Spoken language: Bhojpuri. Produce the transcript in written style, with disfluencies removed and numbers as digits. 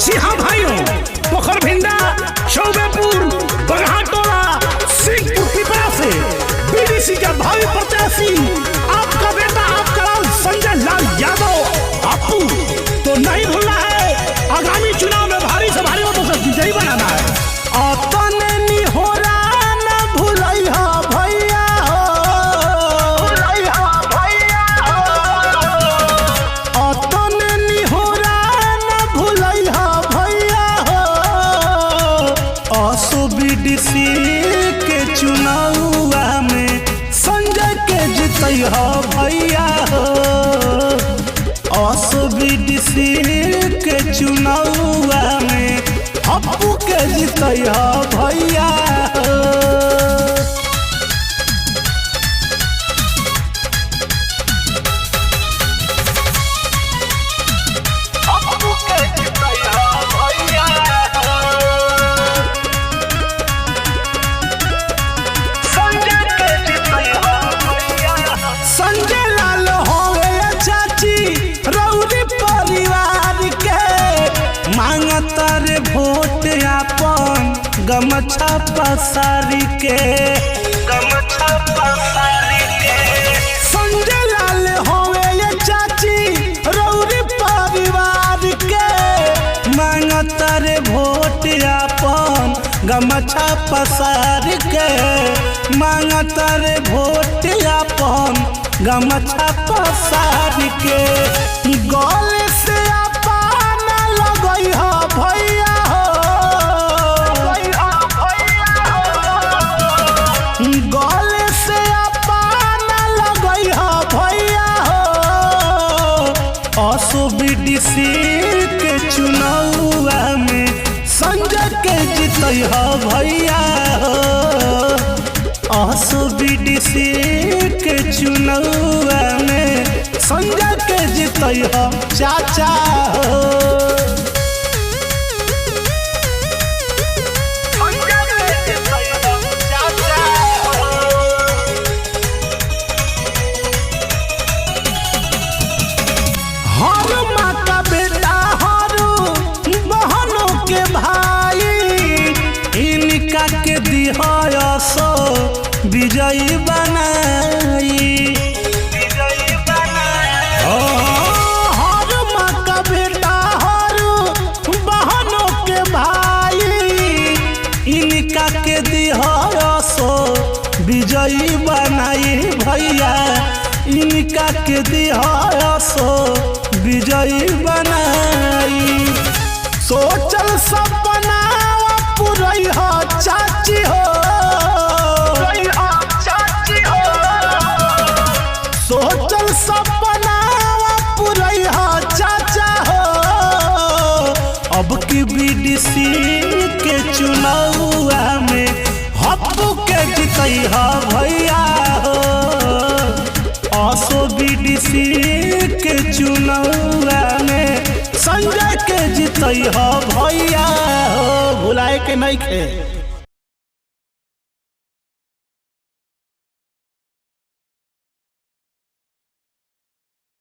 जी हाँ भाइयों, पोखरभिंडा, शौबेपुर, बगहाटोला, सिंहपुर पिपरा से बीडीसी का भावी प्रत्याशी आपका बेटा, आपका लाल संजय लाल यादव अपू। तो नहीं भूलना है, आगामी चुनाव में भारी से भारी वोटों से विजयी बनाना है। अपने निहोरा न भूलैहा भैया हो, भैया हो। अपने निहोरा न भूलैहा भैया हो। असो बीडीसी के चुनावा में संजय के जितैहा भैया हो। असो बीडीसी के चुनावा में अपू के जितैहा भैया हो। अपू के जितैहा भैया हो। संजय के जितैहा भैया हो। संजय लाल होवे चाची रौरी परिवार के मांगता रे वोट अपन गमछा पसारी के, गमछा पसारी के। संजय लाल होवे चाची रौरी परिवार के मांगता रे वोट अपन गमछा पसारी के, मांगता रे वोट अपन गमछा पसारी के। गले से अपन लगई हो भैया हो, गले से अपन लगई हो भैया हो। असो बीडीसी के चुनावा में संजय के जितैहा भैया हो। असो बीडीसी के चुनावा में संजय के जितैहा चाचा हो। हर माँ का बेटा हर बहनों के भाई इनका के दिहा सो विजयी बनाई। हर माँ का बेटा हर बहनों के भाई इनका के दिहा सो विजयी बनाई भैया, इनका के दिहा सो विजयी बनाई। सोचल सपना पुरई हो चाची हो, सोचल सपना पुरई हो चाचा हो। अब की बीडीसी के चुनावा में अपू के जितैहा भैया हो। असो बीडीसी के चुनावा में संजय के जितैहा भैया हो। भुलाए के नहीं खे।